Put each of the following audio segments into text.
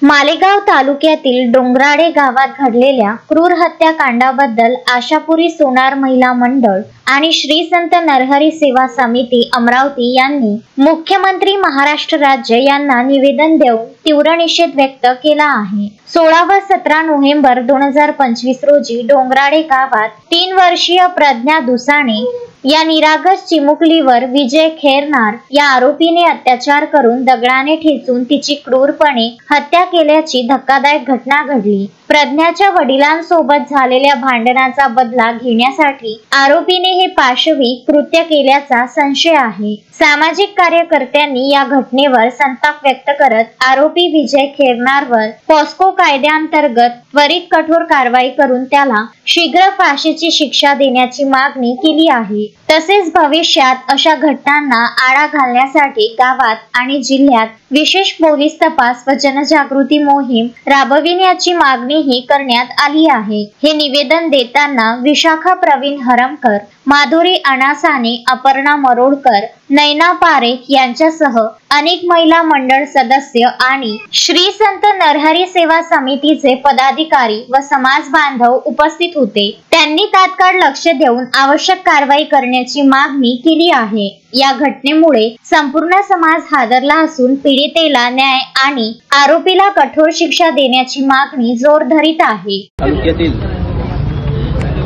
मालेगाव तालुक्यातील डोंगराडे गावात घडलेल्या क्रूर हत्याकांडाबद्दल आशापुरी सोनार महिला मंडळ आणि श्री संत नरहरी सेवा समिती अमरावती यांनी मुख्यमंत्री महाराष्ट्र राज्य यांना निवेदन देऊन तीव्र निषेध व्यक्त केला आहे। 16 व 17 नोव्हेंबर 2025 रोजी डोंगराडे गावात 3 वर्षीय प्रज्ञा दुसाणे या निरागस चिमुकलीवर विजय खैरनार या आरोपीने अत्याचार करून दगडाने ठेचून तिची क्रूरपणे हत्या केल्याची धक्कादायक घटना घडली। प्रज्ञाच्या वडिलांसोबत झालेल्या भांडणाचा बदला घेण्यासाठी आरोपीने हे पाशवी कृत्य केल्याचा संशय आहे। सामाजिक कार्यकर्त्यांनी या घटनेवर संताप व्यक्त करत आरोपी विजय खैरनारवर पॉस्को कायद्याअंतर्गत त्वरित कठोर कारवाई करून त्याला शीघ्र फाशीची शिक्षा देण्याची मागणी केली आहे। तसेच भविष्यात अशा घटनांना आळा घालण्यासाठी गावात आणि जिल्ह्यात विशेष पोलीस तपास व जनजागृती मोहीम राबविण्याची मागणीही करण्यात आली आहे। हे निवेदन देताना विशाखा प्रवीण हरमकर, माधुरी अनासाने, अपर्णा मरोडकर, नैना पारेख यांच्यासह अनेक महिला मंडळ सदस्य आणि श्री संत नरहरी सेवा समितीचे पदाधिकारी व समाज बांधव उपस्थित होते। त्यांनी तात्काळ लक्ष देऊन आवश्यक कारवाई करण्याची मागणी केली आहे। या घटनेमुळे संपूर्ण समाज हादरला असून पीडितेला न्याय आणि आरोपीला कठोर शिक्षा देण्याची मागणी जोर धरीत आहे। तालुक्यातील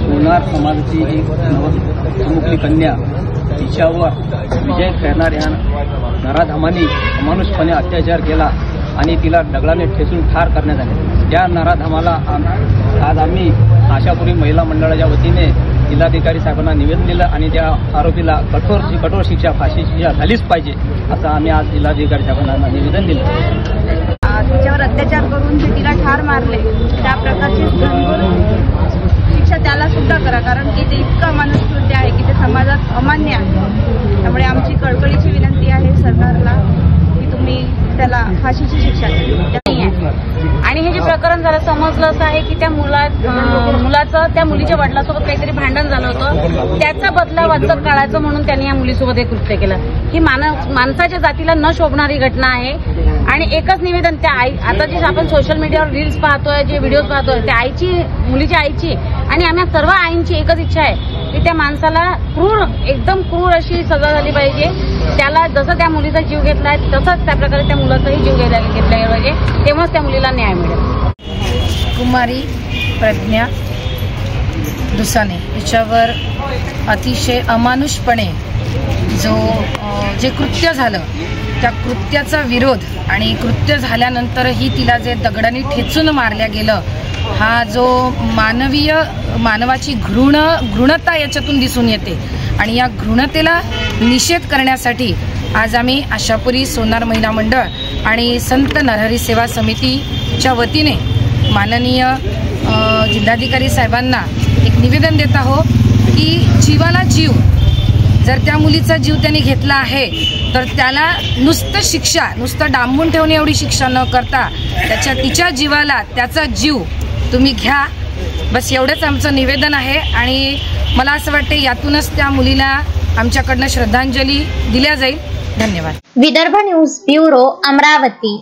सोनार समाजाची चिमुकली कन्या तिच्यावर विजय खैरनार या नराधमांनी अमानुषपणे अत्याचार केला आणि तिला दगडाने ठेचून ठार करण्यात आले। त्या नराधमाला आज आम्ही आशापुरी महिला मंडळाच्या वतीने जिल्हाधिकारी साहेबांना निवेदन दिलं आणि त्या आरोपीला कठोर शिक्षा, फाशीची शिक्षा झालीच पाहिजे असं आम्ही आज जिल्हाधिकारी साहेबांना निवेदन दिलं। तिच्यावर अत्याचार करून जे तिला ठार मारले त्या प्रकारची शिक्षा त्याला सुद्धा करा, कारण की ते इतकं माणूसकृत्य आहे की ते समाजात अमान्य आहे। त्यामुळे आमची कळकळीची विनंती आहे सरकारला की तुम्ही त्याला फाशीची शिक्षा द्या। आणि हे जे प्रकरण झालं समजलं असं आहे की त्या मुलाचं त्या मुलीच्या वडिलांसोबत काहीतरी भांडण झालं होतं, त्याचा बदला वाचत काढायचं म्हणून त्यांनी या मुलीसोबत हे कृत्य केलं। ही माणसाच्या जातीला न शोभणारी घटना आहे। आणि एकच निवेदन त्या आई, आता जे आपण सोशल मीडियावर रील्स पाहतोय, जे व्हिडिओज पाहतोय, त्या आईची, मुलीच्या आईची आणि आम्ही सर्व आईंची एकच इच्छा आहे की त्या माणसाला एकदम क्रूर अशी सजा झाली पाहिजे। त्याला जसं त्या मुलीचा जीव घेतलाय तसंच त्या प्रकारे त्या मुलाचाही जीव घेतला पाहिजे, तेव्हाच त्या मुलीला न्याय मिळेल। कुमारी प्रज्ञा दुसाणे हिच्यावर अतिशय अमानुषपणे जे कृत्य झालं त्या कृत्याचा विरोध आणि कृत्य झाल्यानंतरही तिला जे दगडाने ठेचून मारल्या गेलं, हा जो मानवाची घृणता याच्यातून दिसून येते आणि या घृणतेला निषेध करण्यासाठी आज आम्ही आशापुरी सोनार महिला मंडळ आणि संत नरहरी सेवा समितीच्या वतीने माननीय जिल्हाधिकारी साहेबांना एक निवेदन देत आहोत की जीवाला जीव, जर त्या मुलीचा जीव त्यांनी घेतला आहे तर त्याला नुसतं डांबून ठेवणे एवढी शिक्षा न करता तिच्या जीवाला त्याचा जीव तुम्ही घ्या, बस एवढंच आमचं निवेदन आहे। आणि मला असं वाटते यातूनच त्या मुलीला आमच्याकडनं श्रद्धांजली दिल्या जाईल। धन्यवाद। Vidarbha news bureau, Amravati.